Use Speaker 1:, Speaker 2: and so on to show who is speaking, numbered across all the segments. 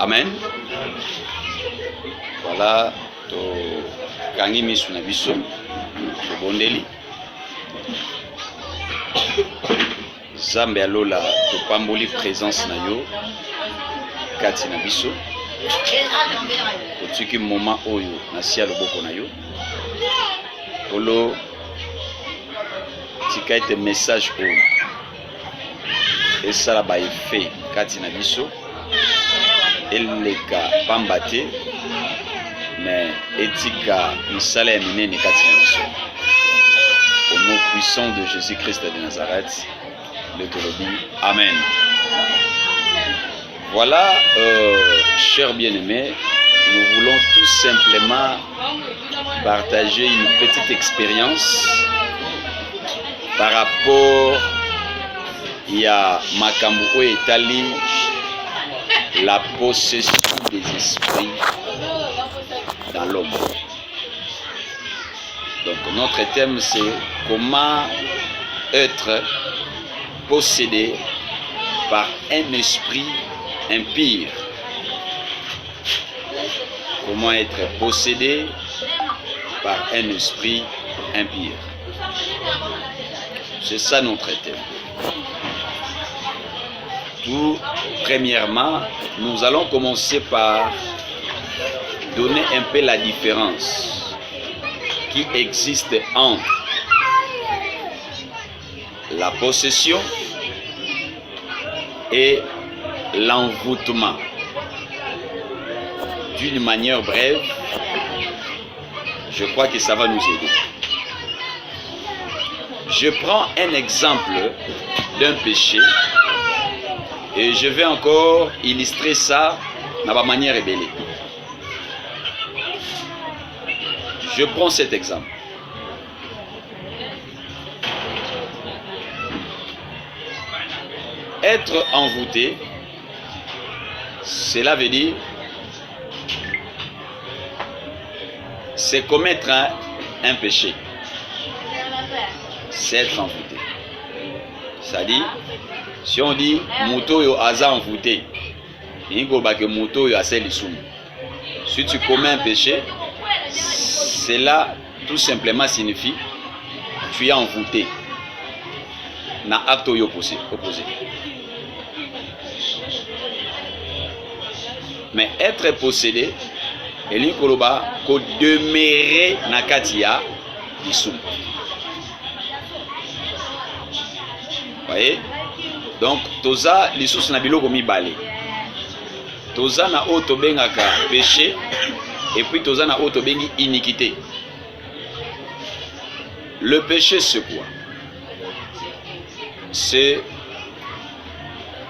Speaker 1: Amen. Voilà, to kangi misu na biso, to bondeli. Zambe alola to pamboli présence na yo, kati na biso. Otuki moment oyo na sia loboko na yo. Olo tika ete message oyo. Esala ba effet kati na biso. Eleka pambate mais etika misala ya minene kati na biso. Au nom puissant de Jésus-Christ de Nazareth, le Tolobi. Amen. Voilà, chers bien-aimés, nous voulons tout simplement partager une petite expérience par rapport à Makambu Etali, la possession des esprits dans l'homme. Donc notre thème c'est comment être possédé par un esprit impur. Comment être possédé par un esprit impur. C'est ça notre thème. Tout premièrement, nous allons commencer par donner un peu la différence qui existe entre la possession et l'envoûtement. D'une manière brève, je crois que ça va nous aider. Je prends un exemple d'un péché et je vais encore illustrer ça de ma manière ébellée. Je prends cet exemple. Être envoûté, cela veut dire c'est commettre un péché. C'est être envoûté. C'est-à-dire, si on dit Mouto yo aza envoûté, il faut que Mouto yo ase lisum. Si tu commets un péché, cela tout simplement signifie tu es envoûté. Na acte yo opposé. Mais être possédé, il faut demeurer na katia lisum. Voyez? Donc, toza lissus na biloko mibale. Toza na oto bengaka péché et puis toza na oto bengi iniquité. Le péché c'est quoi? C'est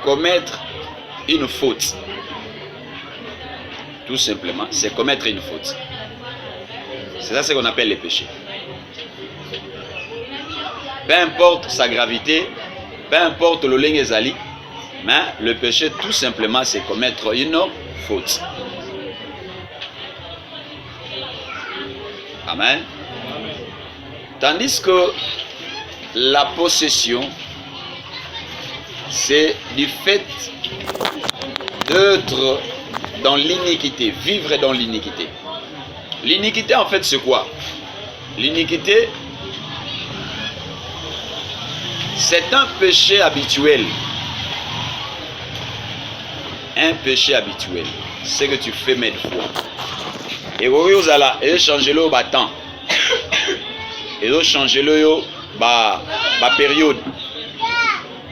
Speaker 1: commettre une faute. Tout simplement, c'est commettre une faute. C'est ça ce qu'on appelle le péché. Peu importe sa gravité, peu importe le lengezali, mais le péché tout simplement c'est commettre une faute. Amen. Tandis que la possession, c'est du fait d'être dans l'iniquité, vivre dans l'iniquité. L'iniquité en fait c'est quoi? L'iniquité, c'est un péché habituel. Un péché habituel. C'est que tu fais mille fois. Et vous allez changer le battant. Et vous changer le période.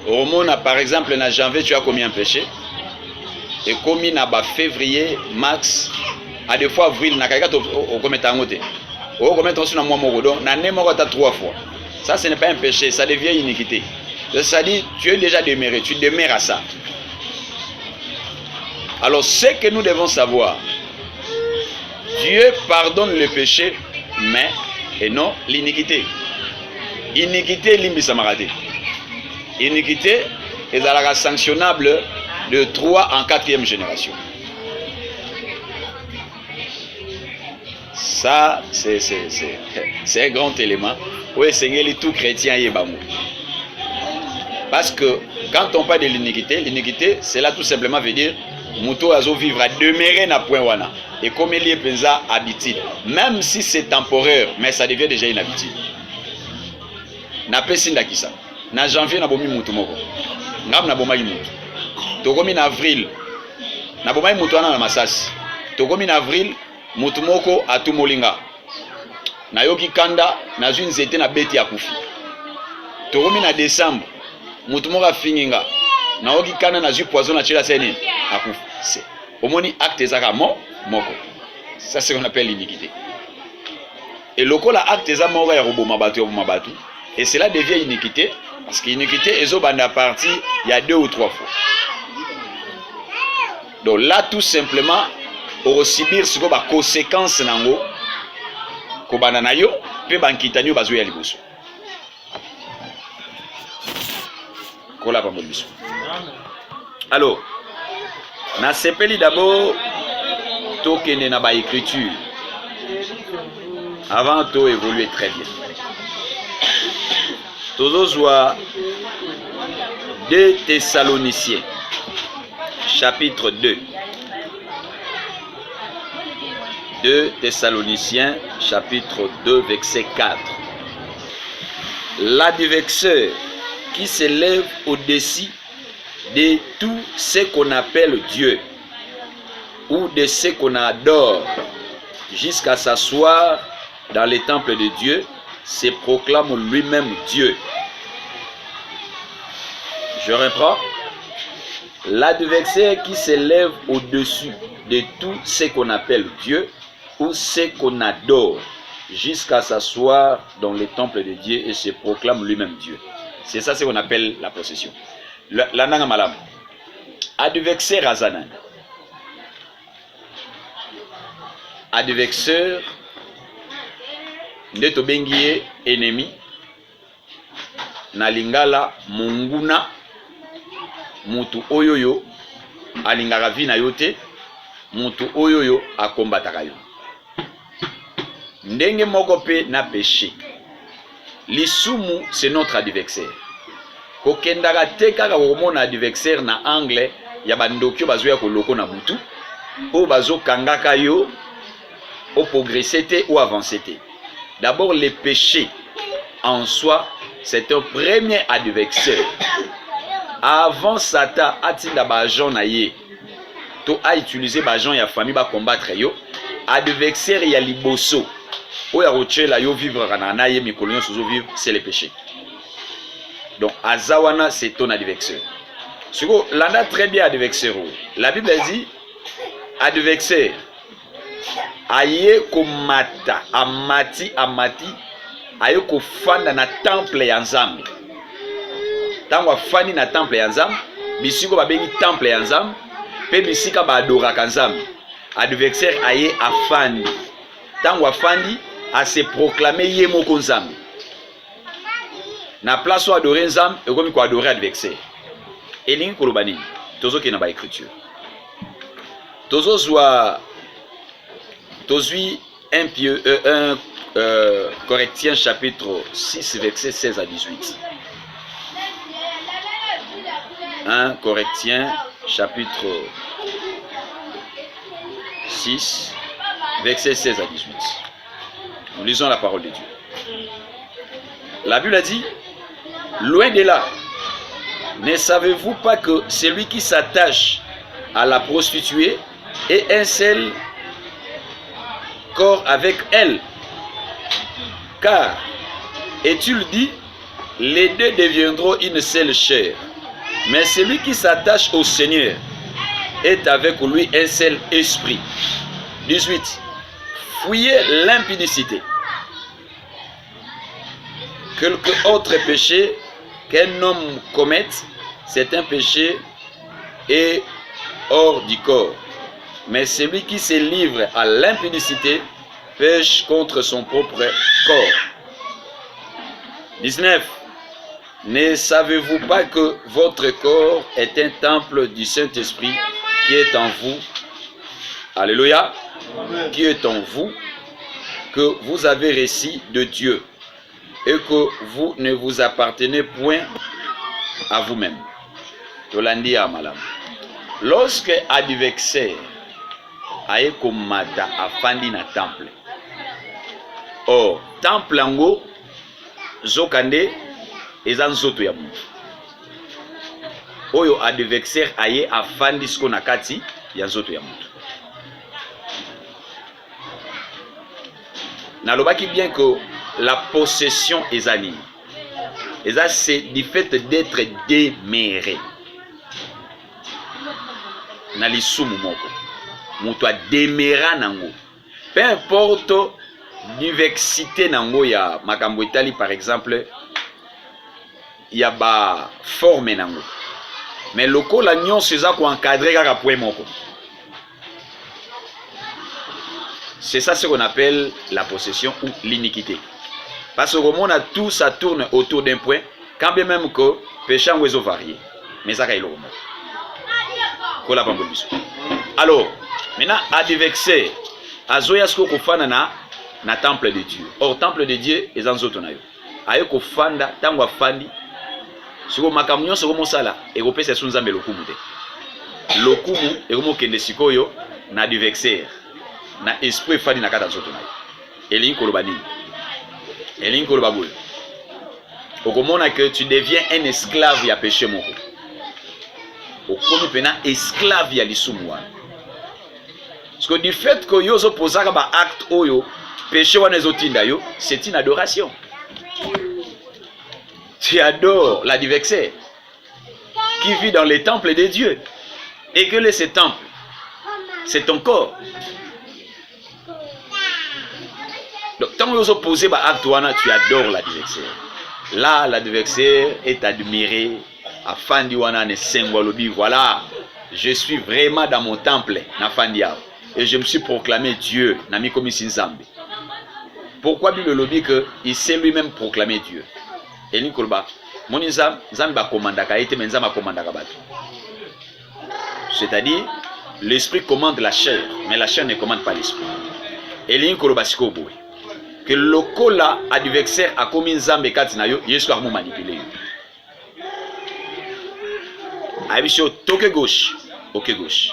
Speaker 1: Au moment, par exemple, en janvier, tu as commis un péché. Et commis en février, mars, à des fois avril, na kaka au commettre en côté. Au commettre aussi dans mois morodon, na ne morota 3 fois. Ça, ce n'est pas un péché, ça devient iniquité. C'est-à-dire, tu es déjà demeuré, tu demeures à ça. Alors, ce que nous devons savoir, Dieu pardonne le péché, mais et non l'iniquité. Iniquité, limbi samarate. Iniquité est sanctionnable de 3 en 4e génération. Ça, c'est un grand élément. Oui, c'est tout chrétien et bamou. Parce que quand on parle de l'iniquité, l'iniquité, cela tout simplement veut dire Muto azo vivre à demeurer na point wana. Et comme il est penza habitude, même si c'est temporaire, mais ça devient déjà une habitude. Na pesi ndakisa. Na janvier na bomi mutu moko. Ngam na bomaki mutu. Tokomi na avril. Na bomaki mutu wana na masasi. Tokomi na avril mutu moko atumolinga. Na yoki kanda na zwi nzete na beti ya kufi. Tokomi na décembre mutu moko afinginga. Na yoki kanda na zwi poison na chela seni akufi. Omoni acte ezaka moko. Ça c'est ce qu'on appelle l'iniquité. Et lokola acte eza moko ya roboma batu et cela devient iniquité parce que iniquité ezo banda parti il y a 2 ou 3 fois. Donc là tout simplement on subir ce ko ba conséquence nango ko bana na yo pe bankitani bazo ya liboso. Ko la pambo biso. Alors na sepeli d'abord tokende na ba écriture avant to évoluer très bien. Tozozwa 2 Thessaloniciens chapitre 2. 2 Thessaloniciens chapitre 2 verset 4. L'adversaire qui s'élève au-dessus de tout ce qu'on appelle Dieu ou de ce qu'on adore jusqu'à s'asseoir dans les temples de Dieu se proclame lui-même Dieu. Je reprends. L'adversaire qui s'élève au-dessus de tout ce qu'on appelle Dieu ou ce qu'on adore jusqu'à s'asseoir dans les temples de Dieu et se proclame lui-même Dieu. C'est ça ce qu'on appelle la possession. La nanga malam. Adversaire azanan. Adversaire ndeto bengiye ennemi na lingala munguna mutu oyoyo alingaka vi na yo te mutu oyoyo akombataka yo ndenge moko pe na péché lisumu c'est notre adversaire kokendaka te kaka komona adversaire na angle ya bandokyo bazoya koloko na butu o bazokangaka yo au progresser ou avancer. D'abord, le péché en soi, c'est un premier adversaire. Avant Satan, atinda bajon na ye, to a utilisé bajon ya famille ba combattre yo, adversaire ya liboso, o ya rochela yo vivre na ye mikolonyo sozo vivre, c'est le péché. Donc azawana c'est ton adversaire. Siko landa très bien adversaire. La Bible dit adversaire aye komata amati aye kofanda na temple ya Nzambe. Tango afani na temple ya Nzambe, bisiko babengi temple ya Nzambe, pe bisika ba adoraka Nzambe. Adversaire aye afandi. Tango afandi a se proclamer ye moko Nzambe. Na place où adorer Nzambe, et comme ko adorer adversaire. Elingi koloba nini? Tozoki na ba écriture. Tozozwa Tozui 1 Corinthiens chapitre 6 verset 16 à 18. 1 Corinthiens chapitre 6 verset 16 à 18. Nous lisons la parole de Dieu. La Bible a dit, loin de là, ne savez-vous pas que celui qui s'attache à la prostituée est un seul corps avec elle? Car, est-il dit, les deux deviendront une seule chair. Mais celui qui s'attache au Seigneur est avec lui un seul esprit. 18. Fuyez l'impudicité. Quelque autre péché qu'un homme commette, c'est un péché et hors du corps. Mais celui qui se livre à l'impudicité pêche contre son propre corps. 19. Ne savez-vous pas que votre corps est un temple du Saint-Esprit qui est en vous? Alléluia. Amen. Qui est en vous, que vous avez reçu de Dieu et que vous ne vous appartenez point à vous-même. Tolandi à malam. lorsque adversaire aye komata afandi na temple, or temple yango zokande eza nzoto ya mutu oyo adversaire aye afandi siko na kati ya nzoto ya mutu. Nalobaki bien que la possession eza nini? Eza c'est du fait d'être déméré na lisumu moko mutu adéméra nango, peu importe diversité nango ya makambo etali. Par exemple ya ba forme nango, mais lokola nyonso eza ko encadrer kaka point moko. C'est ça ce qu'on appelle la possession ou l'iniquité. Parce que comme tout ça tourne autour d'un point, quand bien même que péché en oiseau varié, mais ça il alors maintenant adversaire azoya ce ko fana na temple de Dieu. Or temple de Dieu est en zoto na yo ayo ko fanda tango afandi siko makambo nyonso ko mosala e ko pesa sunzambe lokumu te lokumu e ko mokende sikoyo na adversaire na esprit fadi na kata nzoto na yo elingi koloba nini? Elingi koloba boye okomona que tu deviens un esclave ya péché moko, okomi pena esclave ya lisumu wana. Parce que du fait que yo opposaka ba acte oyo péché wana ezotinda yo, c'est une adoration. Tu adores l'adversaire qui vit dans les temples de Dieu et que ce temple c'est ton corps. Donc, tant que vous opposez à l'acte, tu adores l'adversaire. Là, l'adversaire est admiré. Voilà, je suis vraiment dans mon temple. Et je me suis proclamé Dieu. Pourquoi Bible le dit qu'il s'est lui-même proclamé Dieu? Et c'est-à-dire, l'esprit commande la chair, mais la chair ne commande pas l'esprit. Et que le lokola adversaire a commis nzambe kati na yo, Yesu a manipulé. Aïbisho toke gauche, ok gauche.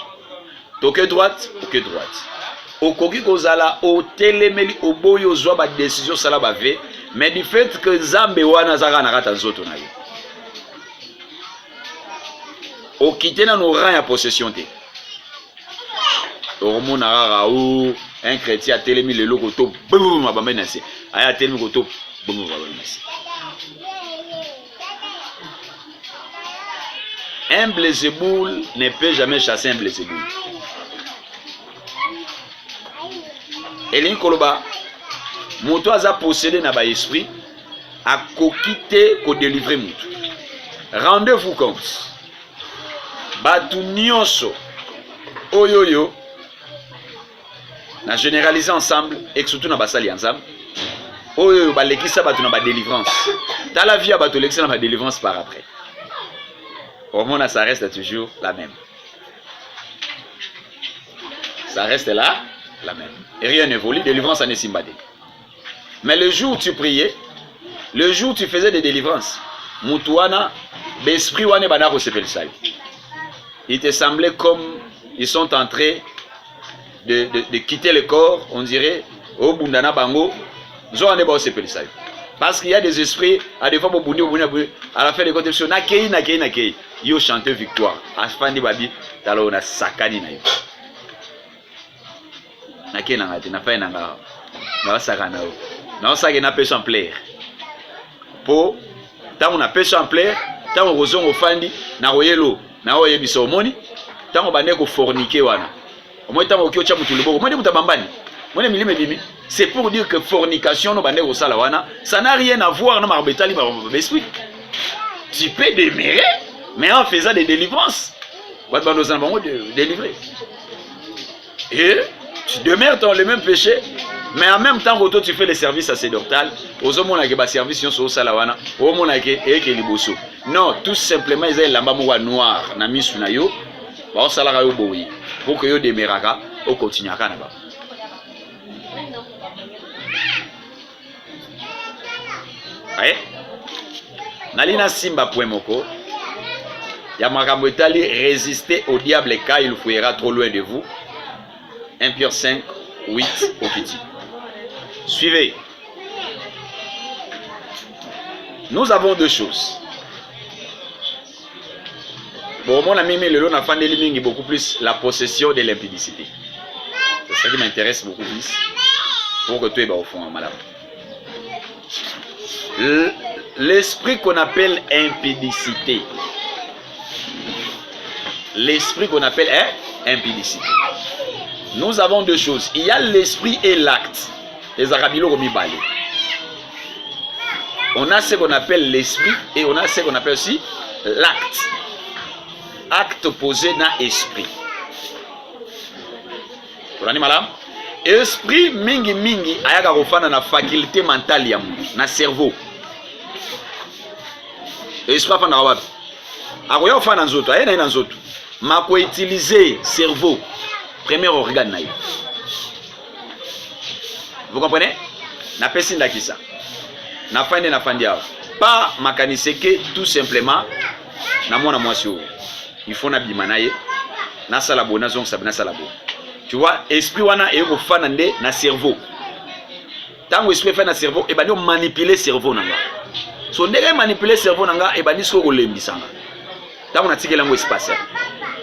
Speaker 1: Toke droite, ok droite. Okoki kozala o telemeli oboyo zwa ba décision sala ba ve, mais du fait que nzambe wana zaka na kata nzoto na yo. O kitena no rang ya possession te. Hormone rara ou un chrétien a télémi le logo to boum ma bambe nasi aya télémi ko to boum ma bambe nasi. Un Belzéboul ne peut jamais chasser un Belzéboul. Elin koloba moto aza possédé na ba esprit a kokite ko délivrer moto. Rendez-vous compte batu nyonso oyoyo na généraliser ensemble et surtout na basali ensemble oyo balekisa batu na ba délivrance dans la vie batu lekisa na ba délivrance par après au moins ça reste toujours la même, ça reste là la même et rien n'évolue. Délivrance en esimbade, mais le jour où tu priais, le jour où tu faisais des délivrances mutuana l'esprit wane bana ko sepel sai, il te semblait comme ils sont en train de quitter le corps, on dirait, au Bundana Bango, parce qu'il y a des esprits, à des fois, à la fin des conceptions, nakei, yo chante victoire, à Fandi Babi, talo na sakani na yo. Nakei nanga, na fa nanga, na sakana yo. Na sakana na personne plaire. Po, tant on a personne plaire, tant on rozon au Fandi, na royelo, na roye biso moni, tant on bande ko forniquer wana. C'est pour dire que fornication ça n'a rien à voir avec l'esprit. Tu peux démérer, mais en faisant des délivrances, et tu demeures dans le même péché, mais en même temps tu fais le service sacerdotal. Non, tout simplement ils ont la noire pour que yo demeraka au continuera là-bas. Nalina simba point moko Yamakambo etali résister au diable car il fouillera trop loin de vous. 1 Pierre 5, 8 au Kiti. Suivez. Nous avons deux choses. Bon, mon ami Melelo n'a pas d'éliminer beaucoup plus la possession de l'impudicité. C'est ça qui m'intéresse beaucoup plus. Pour que tu es au fond, madame. L'esprit qu'on appelle impudicité. L'esprit qu'on appelle impudicité. Nous avons deux choses. Il y a l'esprit et l'acte. Les arabilo comme balé. On a ce qu'on appelle l'esprit et on a ce qu'on appelle aussi l'acte. Acte posé dans esprit. Vous voyez, madame? Esprit mingi mingi ayaka kofana na faculté mentale ya na cerveau. Esprit afana wapi? Akoya kofana nzoto, ayena ina nzoto. Mako utiliser cerveau, premier organe na yo. Vous comprenez? Na pesi ndakisa. Na fande na fandi awa. Pas makanise que tout simplement na mwana mwasi oyo. Il faut na bimanaye na salabo na zong sabina salabo. Tu vois, esprit wana e ko fana nde na cerveau. Tango esprit fa na cerveau e bandi manipuler cerveau nanga. So ndenge manipuler cerveau nanga e bandi so ko lembisanga. Tango na tikela ngo espace.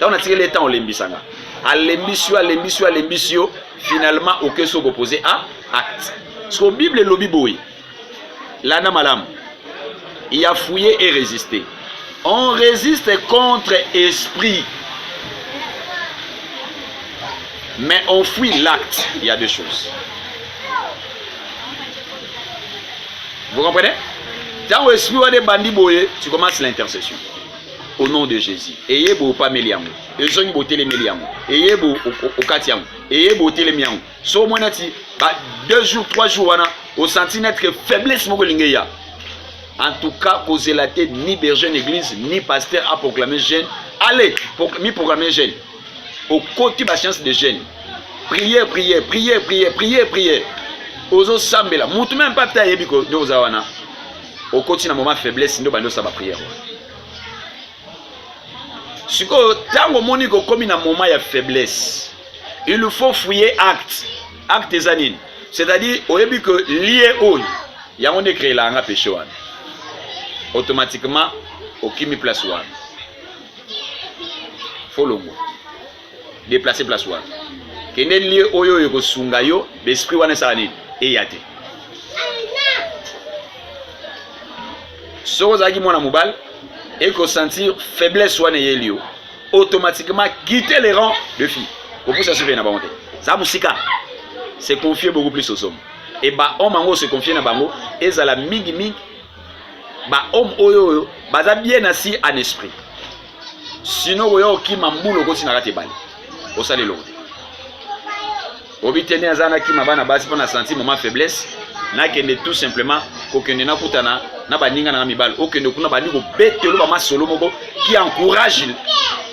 Speaker 1: Tango na tikela temps lembisanga. Alembisio finalement au que so opposé à acte. So Bible lobi boy. Lana malam. Il a fouillé et résisté. On résiste contre esprit. Mais on fuit l'acte. Il y a deux choses. Vous comprenez? Quand l'esprit va des bandits boyer, tu commences l'intercession. Au nom de Jésus. Ayez beau pas meliamu. Ils ont beauté les meliamu. Ayez beau au katiamu. Ayez beauté les miamu. So moi nati, 2 jours, 3 jours, au centimètre que faiblesse mogolingeya. En tout cas, causer la tête, ni berger d'église, ni pasteur à proclamer jeune. Allez, mi proclamer jeune. Au côté de la chance de jeune. Priez. Aux autres sambela. Moutou même pas taillé biko de ozawana. Au côté d'un moment faiblesse, nous bandons ça va prière. Si tango moniko comme un moment de faiblesse, il faut fouiller acte. Acte des anines. C'est-à-dire, au début que lié au, il y a un décret là, on a péché. Automatiquement, au kimi place one. Follow moi. Déplacer place one. Kende lié au yo yoko sungayo, l'esprit wane sa anine. Et yate. So zaki mona mobile, et qu'on sentir faiblesse wane yelio, automatiquement quitter les rangs de filles. Pour ça se fait na bonté. Ça musika. C'est confier beaucoup plus aux hommes. Et bah homme en se confier na bango, et ça la mingi. Bah homme oyo, bah bien assis en esprit. Sinon oyo ki mambulo ko sinarate bali. Au sale l'autre. Obitene azana ki mabana basi pona senti moment faiblesse, na kende tout simplement ko kende na kutana na baninga na mibal, o kende kuna baniko betelo ba masolo moko qui encourage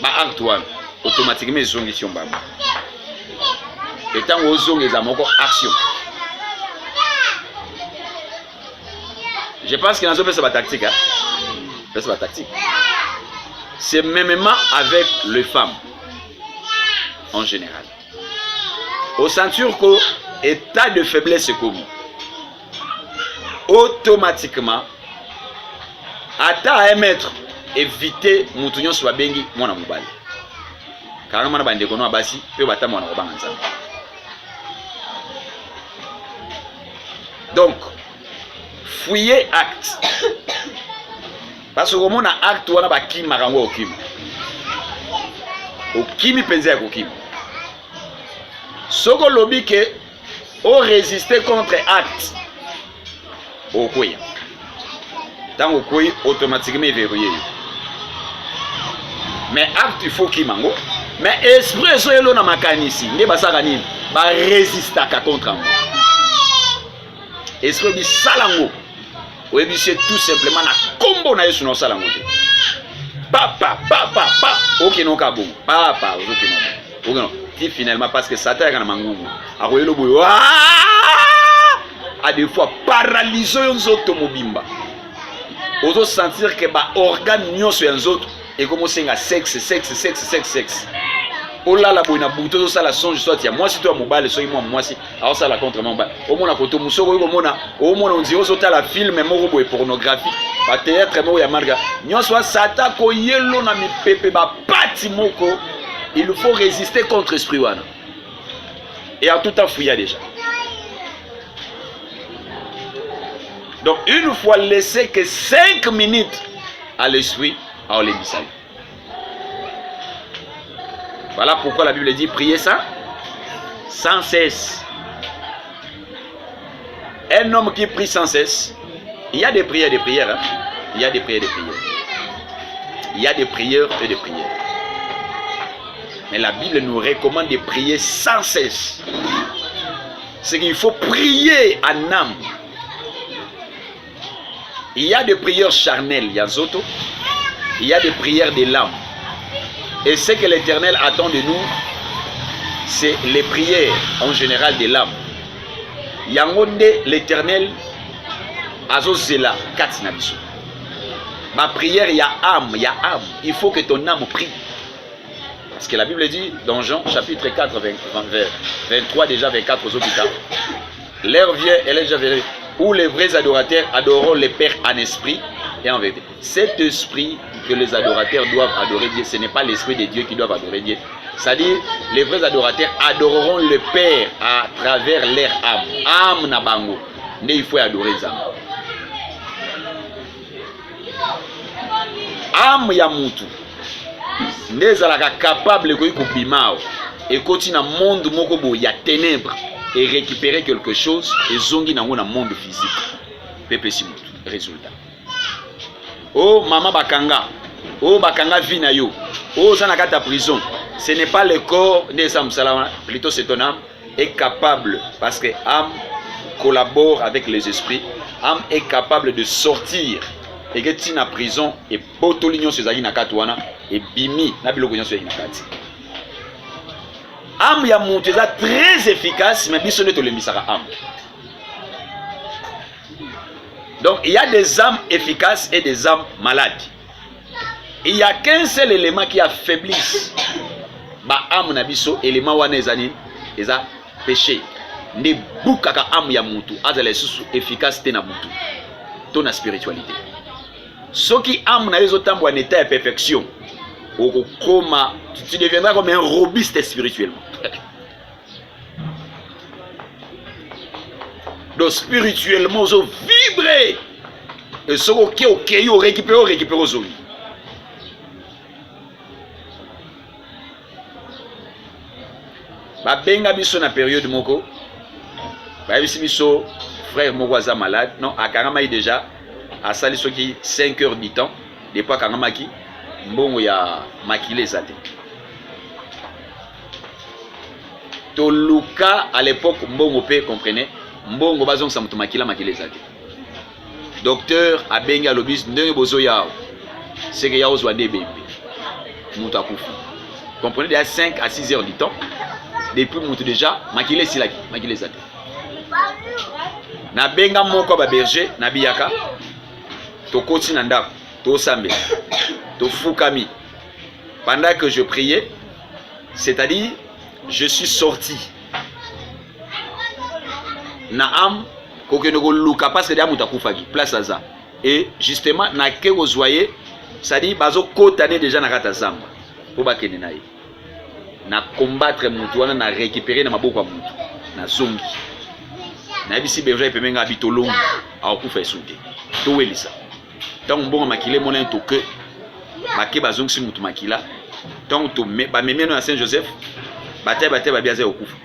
Speaker 1: ba Antoine automatiquement zongition baba. Et tant aux zongi za moko action. Je pense que dans ce c'est pas tactique c'est pas tactique. C'est mêmement avec les femmes en général. Au ceinture que état de faiblesse est commis. Automatiquement, à 1 mètre, éviter moutounion soit bengi mona mobile. Car on a bandé qu'on a basi, peut battre mon roban ensemble. Donc, fouiller acte. Parce que mon acte, on a baki marango au kim. Au kimi pense à kim. Soko lobby que on résister contre acte. Au quoi? Dans au quoi automatiquement verrouillé. Mais acte il faut qu'il mango. Mais esprit so yelo na makanisi. Ne basaka nini? Ba résister contre moi. Esprit bi salango. Oui, c'est tout simplement na combo na yesu no salango. Papa. OK non ka bon. Papa, OK non. OK non. Finalement parce que Satan est mangungu akoyelo boyo a des fois paralysé nzoto mobimba ozo sentir que ba organe nyonso ya nzoto et comme on sexe. Oh là la bonne bouteille, ça la songe soit tiens. Moi si toi mobile, sois moi si. Alors ça la contre mobile. Au moins la photo, musoro au moins on dit on saute la film mais moro boy pornographie. Ba théâtre mo ya marga. Nyon soit sata ko yelo na mi pepe ba pati moko. Il faut résister contre esprit wana. Et à tout en fouilla déjà. Donc une fois laissé que 5 minutes à l'esprit, à l'ébissage. Voilà pourquoi la Bible dit priez ça sans cesse. Un homme qui prie sans cesse, il y a des prières et des prières. Hein? Il y a des prières et des prières. Il y a des prières et des prières. Mais la Bible nous recommande de prier sans cesse. C'est qu'il faut prier en âme. Il y a des prières charnelles, il y a Zoto. Il y a des prières de l'âme. Et ce que l'Éternel attend de nous, c'est les prières en général de l'âme. Yangonde l'Éternel azozela katinabiso. Ma prière, il y a âme, il y a âme. Il faut que ton âme prie. Parce que la Bible dit dans Jean chapitre 4, 23 déjà 24 aux hôpitaux. L'heure vient, elle est déjà venue, où les vrais adorateurs adoreront le Père en esprit et en vérité. Cet esprit que les adorateurs doivent adorer Dieu, ce n'est pas l'esprit de Dieu qui doit adorer Dieu. C'est-à-dire, les vrais adorateurs adoreront le Père à travers leur âme. Âme na bango. Mais il faut adorer les âmes. Âme ya mutu. Nezalaka capable de kubimao et continue dans monde moko bo ya ténèbres et récupérer quelque chose et zongi nango na monde physique. Pepe simutu. Résultat. Oh maman bakanga. Oh bakanga vina yo. Oh zanakata prison. Ce n'est pas le corps de Sam Salama, plutôt c'est ton âme est capable parce que âme collabore avec les esprits. Âme est capable de sortir et que tu na prison et botolignon sur zagi nakatwana et bimi na biloko nyon sur nakati. Âme ya monte très efficace mais biso ne to le misara âme. Donc il y a des âmes efficaces et des âmes malades. Il n'y a qu'un seul élément qui affaiblisse ba âme na biso élément wana ezani eza péché. Ne bukaka âme ya mutu azala susu efficacité na mutu. Ton spiritualité. Ce qui âme na ezotambo en état de perfection. Tu deviendras comme un robuste spirituellement. Donc spirituellement, vous vibrez. Et ce qui est au récupérer aux zones. Ba benga biso na période moko. Ba biso frère moko aza malade. Non, akangama déjà à sali soki 5 heures du temps. Des fois kangama ki mbongo ya makile zate. Toluka à l'époque mbongo pe comprenez. Mbongo bazong sa mutu makila makile zate. Docteur abenga lobis ndenge bozo yao. C'est que yao zwa bébé. Mutu akufa. Comprenez déjà 5 à 6 heures du temps. Depuis mutu déjà makile silaki makile zate. Na benga moko ba berger na biyaka. To koti na ndako, to sambe, to fukami. Pendant que je priais, c'est-à-dire je suis sorti. Naam kokenoko luka parce que damu takufaki place aza. Et justement na ke ozoyer, c'est-à-dire bazo kotane déjà na kata zamba. Po bakene naye. Na combattre mutu wana na récupérer na maboko ya mutu. Na zongi. Na bisi berger pemenga abitolongo. Akufa esute. To welisa. Donc bon makile mona to que make bazong si mutu makila. Donc to ba memeno na Saint Joseph. Bate ba biaze okufa.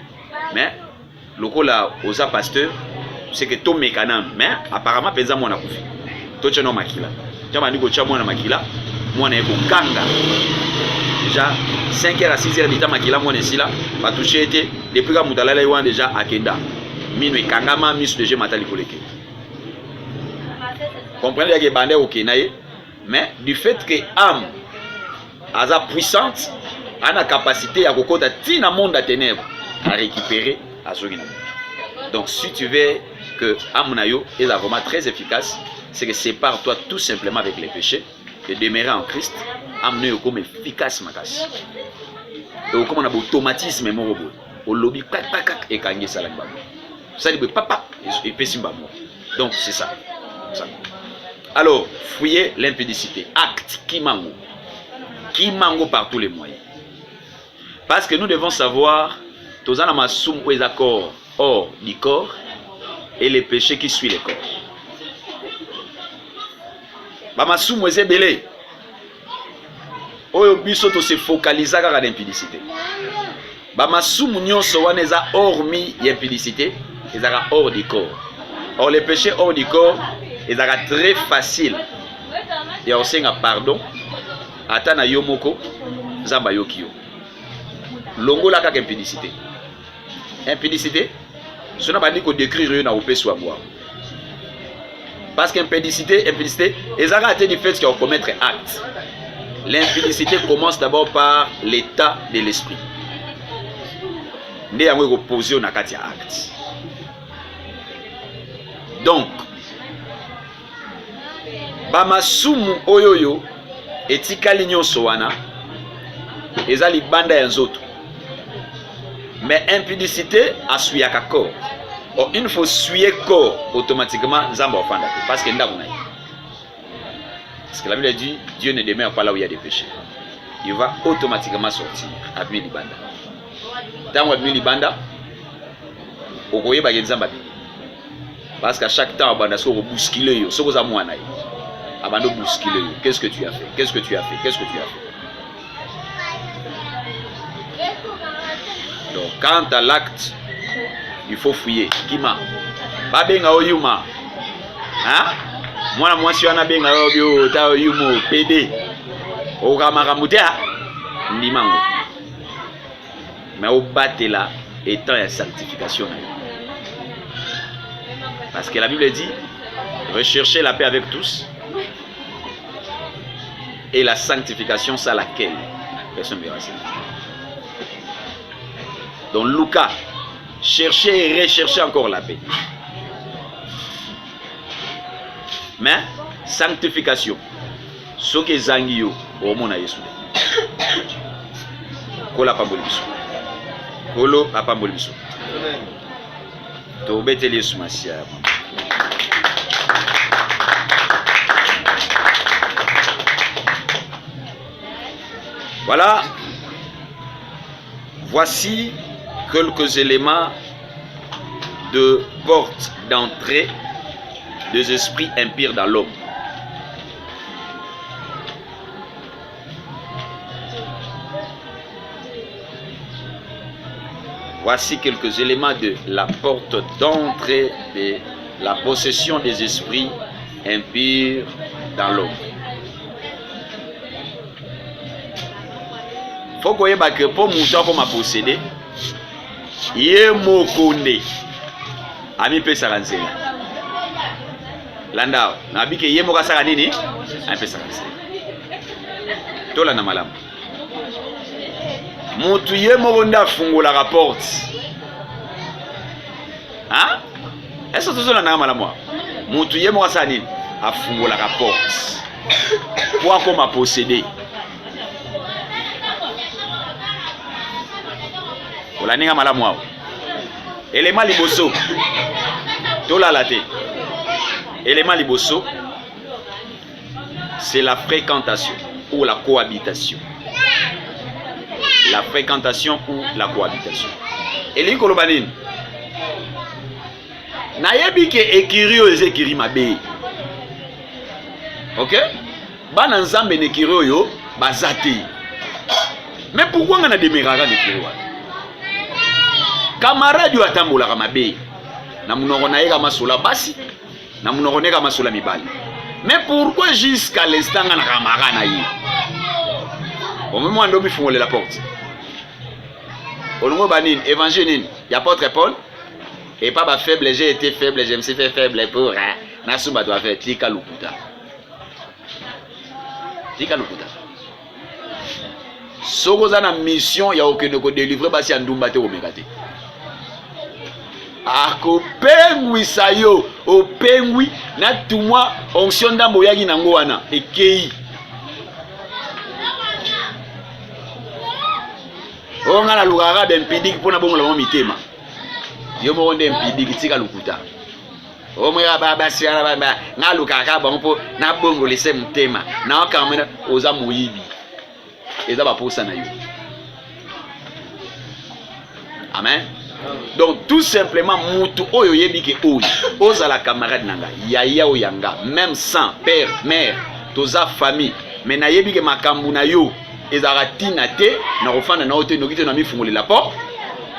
Speaker 1: Mais lokola oza pasteur, c'est que to mekanam, mais apparemment penza mona kufi. To tchano makila. Tchama ndiko tcha mona makila, mona eko kanga. Déjà 5h à 6h du temps makila mona sila, ba toucher été depuis ka mutalala yuan déjà akenda. Mino ekangama misu déjà matali koleke. Comprenez que bandé ok naïe, mais du fait que âme a puissante, a la capacité à kokota tina monde à ténèbres à récupérer à zongina. Donc si tu veux que âme nayo est vraiment très efficace, c'est que sépare-toi tout simplement avec les péchés de demeurer en Christ, amener comme efficace makasi. Et comme on a automatisme morobo, au lobby et kangé salamba. Ça dit papa et pessimba. Donc c'est ça. Alors, fouiller l'impudicité. Acte qui mango par tous les moyens. Parce que nous devons savoir, tous en amassum ou les accords hors du corps et les péchés qui suivent le corps. Bamassum ou les belé. Oyo biso to se focaliser sur l'impudicité. Bamassum nyonso wana eza hormis l'impudicité, ezaka hors du corps. Or les péchés hors du corps, ezaka très facile. Et on sait pardon. Atana yomoko zamba yokio. Longola kaka impudicité. Impudicité, ce n'est pas dit qu'on décrit na opé soit moi. Parce qu'impudicité, ezaka été du fait qu'on commettre acte. L'impudicité commence d'abord par l'état de l'esprit. Né yango opposé na kati acte. Donc, bamasumu oyoyo etikali nyonso wana eza libanda ya nzoto. Mais impudicité asuyaka corps. Or, il faut suyer corps automatiquement nzamba ofanda te parce que ndako nayi. Parce que la Bible dit Dieu ne demeure pas là où il y a des péchés. Il va automatiquement sortir abimi libanda. Tango abimi libanda okoyeba ke nzamba te. Parce qu'à chaque temps abanda so bousculer yo, soko za mwana yi. Abando bousculer yo. Qu'est-ce que tu as fait? Qu'est-ce que tu as fait? Qu'est-ce que tu as fait? Donc, quant à l'acte, il faut fouiller. Kima. Ba benga oyuma. Hein? Moi, moi, si on a benga obio, ta oyumo, PD. Okamaramutea. Ndimango. Mais au batela étant la sanctification. Parce que la Bible dit, recherchez la paix avec tous. Et la sanctification, c'est laquelle personne ne verra ça. Donc Lucas, cherchez et recherchez encore la paix. Mais sanctification, ce que zangio au monde a yesu. Kola pambolibiso. Kolo apambolibiso. To beteli yesu masia. Voilà. Voici quelques éléments de porte d'entrée des esprits impurs dans l'homme. Voici quelques éléments de la porte d'entrée de la possession des esprits impurs dans l'homme. Faut qu'on y ait que pour mouton pour m'a posséder, yé mokonde, ami pe saranzela. Landa, nabi ke yé moka saranini, ami pe saranzela. Tola na malamu. Moutou yé mokonda fungo la rapporte. Hein? Est-ce que tu as na malamu? Moutou yé moka saranini, a fungo la rapporte. Pour qu'on m'a posséder. La ninga malamu wao. Élément liboso. Tola la te. Élément liboso. C'est la fréquentation ou la cohabitation. La fréquentation ou la cohabitation. Et les kolobanin. Nayebi ke ekirio ezekiri mabe. OK? Bana nzambe ne kirio yo bazati. Mais pourquoi on a des miracles de kirio? Camarade yo atambola kamabe na munoko na yeka masula basi na munoko neka masula mibali. Mais pourquoi jusqu'à l'instant na kamara na yi? Au moment ndo mifungole la porte. Olongo banine évangile y apôtre Paul et pas ba faible, j'ai été faible, je me suis fait faible pour na sumba doit faire tika lukuta. Tika lukuta. Soko za na mission ya okende ko délivrer basi ya ndumba te omekate. Ako pengwi sayo o pengwi na tumwa onction ndambo yaki nango wana ekei On a la lugara d'impidique pour na bongo la mitema. Yo mo onde impidique tika lukuta. O mo ya baba siana baba nga lukaka ba mpo na bongo lese mtema. Na okamena oza moyibi. Eza ba posa na yo. Amen. Donc tout simplement mutu oyo yebike oyo ozala camarade nanga yaya oyanga même sans père mère toza famille mais na yebike makambu na yo ezara tina te na kofanda na ote nokite na mifungolela po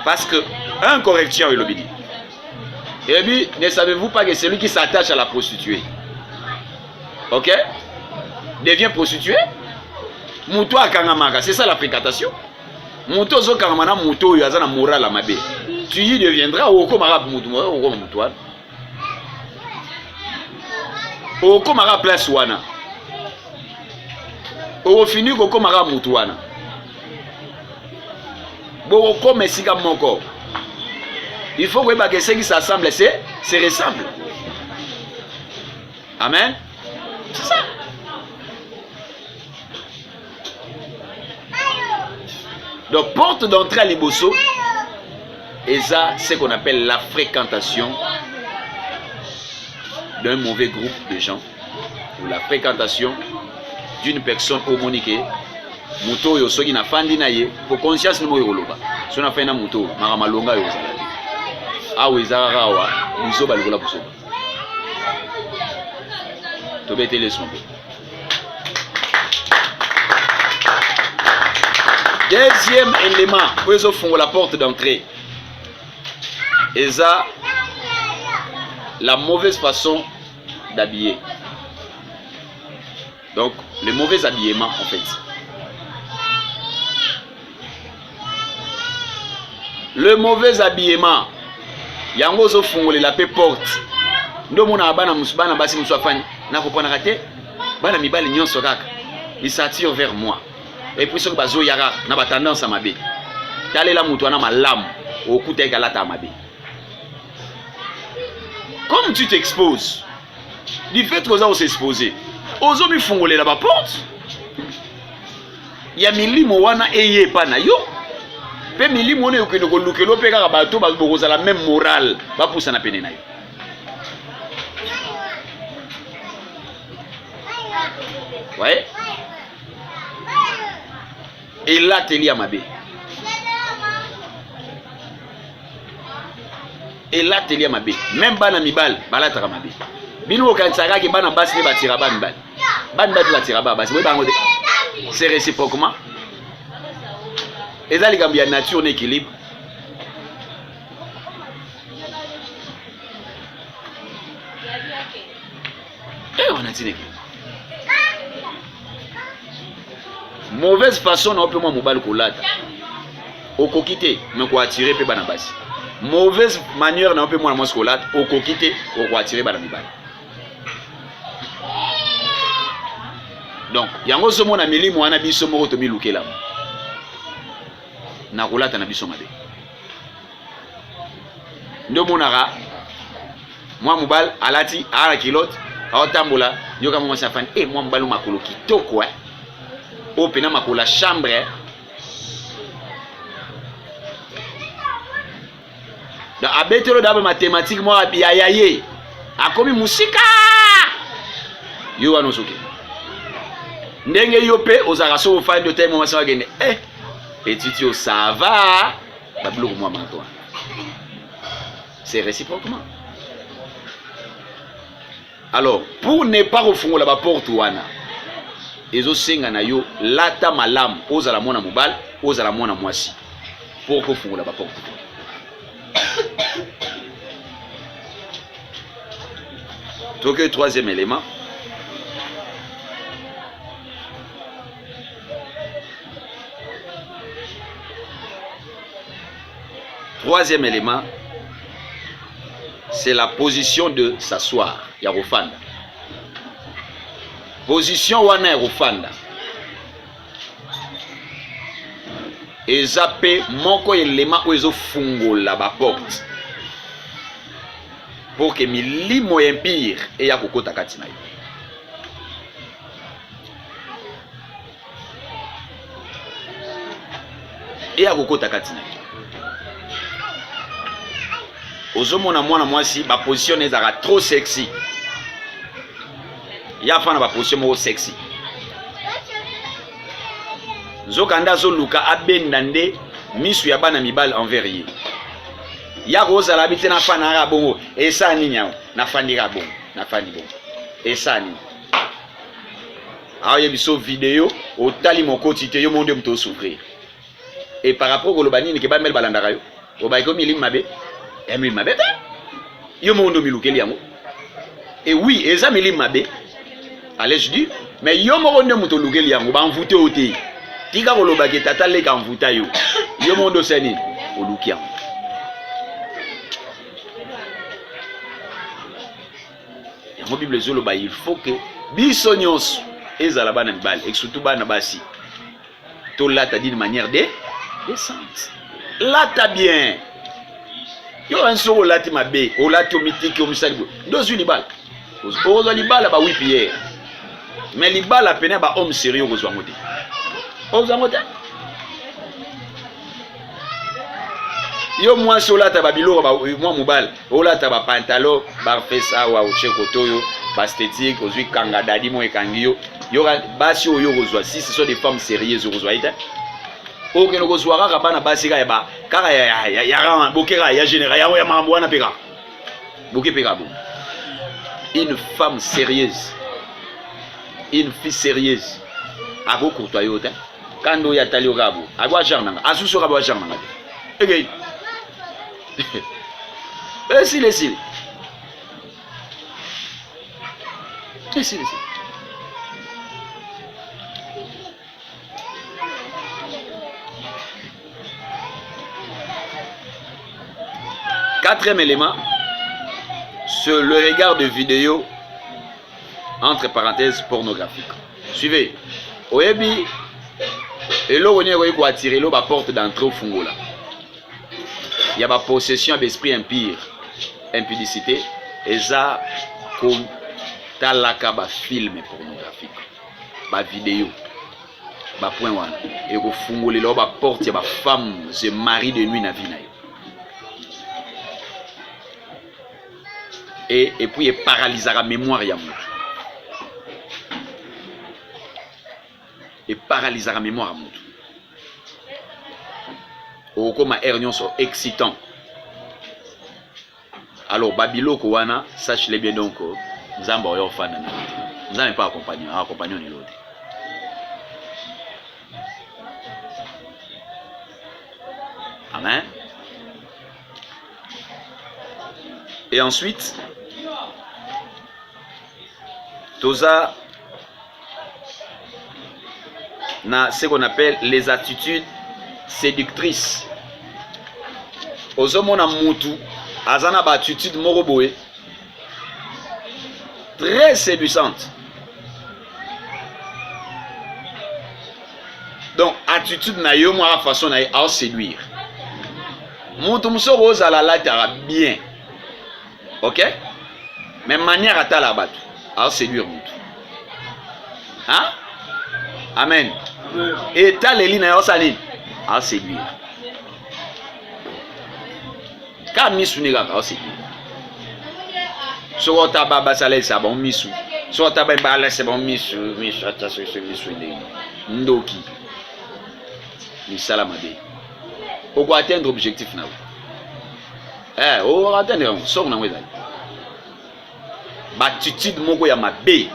Speaker 1: parce que un correcteur il obéit. Et puis ne savez-vous pas que celui qui s'attache à la prostituée, OK, devient prostituée? Mutu akangamaka, c'est ça la fréquentation. Mutu zo kangamana mutu oyo azana moral la mabe. Tu y deviendras au komara mutu au mutuan. Au komara place wana. Au fini ko komara mutuana. Bo comme sika moko. Il faut que ceux qui s'assemblent se ressemblent. Amen. C'est ça. Donc porte d'entrée à Liboso, et ça c'est ce qu'on appelle la fréquentation d'un mauvais groupe de gens, ou la fréquentation d'une personne homonique. Muto yo soki na fandi na ye pour conscience no yoloba. So na fena muto mara malonga yo zala. Awe zara wa biso balikola buso. To bete les son. Deuxième élément, pour ils font la porte d'entrée. Et ça, la mauvaise façon d'habiller. Donc, le mauvais habillement en fait. Le mauvais habillement. Yango zo fungole la porte. Ndo mona bana musbana basi muswafani na kopana raté. Bana mibali nyonso kaka. Ils s'attirent vers moi. Et puis ce que bazo yara na ba tendance à mabe. Talela mutu na malamu okuta ekalata mabe. Comme tu t'exposes, du fait que on s'exposer, ozo mi fungole la porte. Ya milimo wana eye pa na yo. Pe milimo ne okende ko lukelo pe kaka bato ba bokoza la même morale ba poussa na pene na yo. Ouais. Et là teli amabe. Et là teli amabe. Même bana mibal bala taka mabe. Bino okansaka ke bana basi ne batira ba mibal. Bana batu batira ba basi. C'est réciproquement. Et ça, les gambia nature d'équilibre. Et on a dit l'équilibre. Mauvaise façon, on peut moi mobile kolata. Au kokite, mais quoi attirer pe banabasi. Mauvaise manière, on peut moi moi kolata. Au kokite, au quoi attirer banabibal. Donc, yango somo na mili mo ana biso moko to mi lukela. Na kolata na biso mabe. Ndo monaka moi mobile alati ala kilote aotambola nyoka mama safani moi mobile makolo kitoko o pena makola chambre da abetelo daba mathématique moi yayaye akomi musika yo wanosuke ndenge yo pe ozaka so fa ndo time mama sa gende etitio ça va bablo moi manto. C'est réciproquement. Alors, pour ne pas refongola la porte wana, ezo senga na yo lata malam ozala mona mobile, ozala mona mwasi. Pour refongola la porte. Donc, le troisième élément. Troisième élément, c'est la position de s'asseoir. Yarofanda. Position wana yarofanda. Et zappé moko élément oizo fungo la porte. Pour que milimo empire et yakokota katina. et à kokota katina ozomona mwana mwasi ba position ezaka trop sexy ya fana ba position moko sexy nzokanda zoluka abenda nde misu ya bana mibali envers ye ya kozala bite na fana ra bongo esa nini yao na fandira bongo na fandi bongo esa nini aye biso vidéo otali mokoti te yo monde mto souffrir et par rapport au lobani ke ba mel balandaka yo oba ko milim mabe emil mabe ta yo monde milukeli yango et oui eza milim mabe allez je dis mais yo monde mto lukeli yango ba envoûté oté tika ko lobaki tata le ka envoûta yo yo monde seni olukia yango bible zoloba il faut que biso nyonso ezala bana mibali et surtout bana basi to lata d'une manière décente lata bien yo anso ko lati mabe o lati o mitiki o misali dozu libala ozo libala ba wipi hier mais libala pena ba homme sérieux kozwa ngote ozo ngote yo mwasi olata ba biloko ba mwa mobile olata ba pantalon ba fesa wa ochekotoyo ba esthétique ozwi kanga dadi mo ekangi yo yoka basi oyo kozwa si ce sont des femmes sérieuses kozwa ita oke no kozwa kaka bana basi ka ba kaka ya bokera ya général ya mambo wana peka boke peka bo une femme sérieuse une fille sérieuse ako courtoyo ta kando ya tali okabo agwa jarnanga asuso kabo jarnanga egei si les si quatrième élément, c'est le regard de vidéo entre parenthèses pornographique. Suivez. Oyebi, et là on est quoi attirer la porte d'entrée au fungola. Il y a ma possession d'esprit impur, impudicité, et ça comme talaka ba film pornographique, ba vidéo, ba point wana. Et au fungola là ba porte ya ba femme, je mari de nuit na vie na yo. Et puis il paralyse la mémoire ya mutu. Et paralyse la mémoire ya mutu. Ou comme hernion sont excitants. Alors babiloko wana, sache-le bien donc, Nzamba oyo fan na. Nzamba pas accompagner, accompagner ni l'autre. Amen. Et ensuite, Toza na ce qu'on appelle les attitudes séductrices. Ozomona mutu azana ba attitude moroboé très séduisante. Donc attitude na yo moi façon na à séduire. Mutu musoro ozala latara bien. OK? Mais manière à ta la battre. À séduire mutu. Hein? Amen. Et ta les lignes à séduire. Quand misou à séduire. Soit ta baba salé ça bon misou. Soit ta baba c'est bon misou, misou attention ce misou ndoki. Ni salamade. Pour atteindre objectif na. On va atteindre sort na wezali. Attitude moko ya mabe.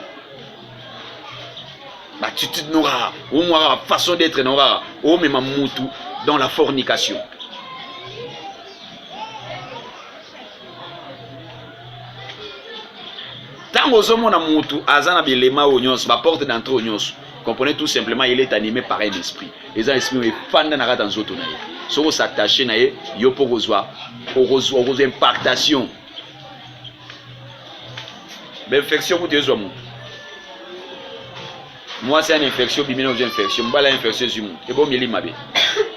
Speaker 1: Attitude nora, ou moi façon d'être nora, ou même mutu dans la fornication. Tant ozomona mutu azana bilema onyos, ba porte d'entrée onyos. Comprenez tout simplement il est animé par un esprit. Les esprits est fan na rata nzoto na ye. So s'attacher na ye, yo po kozwa, impactation. L'infection vous deux hommes. Moi c'est une infection, bimino une infection, bala infection sur moi. Et bon mili mabe.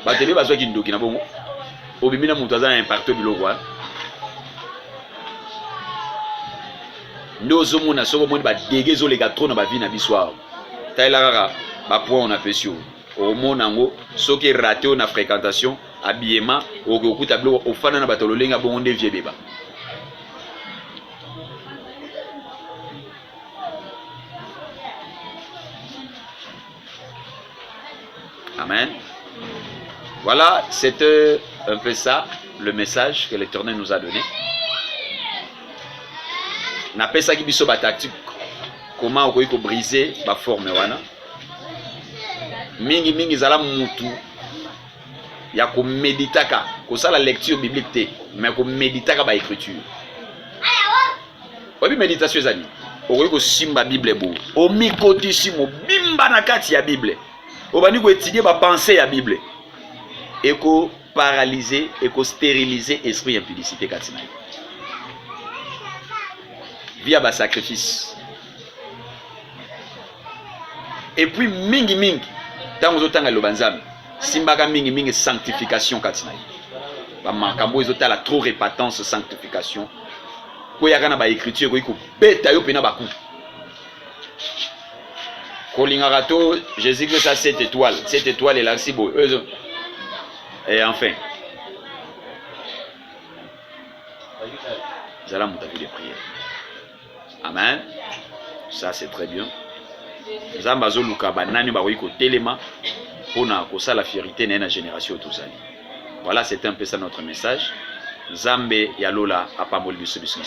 Speaker 1: Ba tebe ba zo ki ndoki na bongo. O bimina mutu azana impacto biloko. Ndozo mona soko moni ba degezo les gars trop na ba vie na biswa. Taila rara ba point on a pesio. au monango ce qui est raté na fréquentation habillement au okuta bilo ofana na batololenga bonde vie beba. Amen. Voilà, c'était un peu ça, le message que l'Éternel nous a donné. N'a pas ça qui biso ba tactique. Comment on peut briser la forme wana. Mingi zala mutu. Ya ko méditaka, ko ça la lecture biblique té, mais ko méditaka ba écriture. Obi méditation zani. O ko simba Bible bo. O mikoti simo bimba na kati ya Bible. O bani ko étudier ba pensée ya Bible. Et ko paralyser et ko stériliser esprit impudicité katina. Via ba sacrifice. Et puis mingi tango zotanga lobanzami simbaka mingi sanctification katina. Ba makambo ezotala trop répatance sanctification. Ko yaka na ba écriture ko beta yo pena baku. Kolinga to Jésus que ça 7 étoiles. 7 étoiles est là si beau. Et enfin nous allons monter des prières. Amen. Ça c'est très bien. Zambazo luka banani ba ko telema pona ko sala fierté na na génération tozali. Voilà, c'est un peu ça notre message. Zambe yalola apamoli biso biso.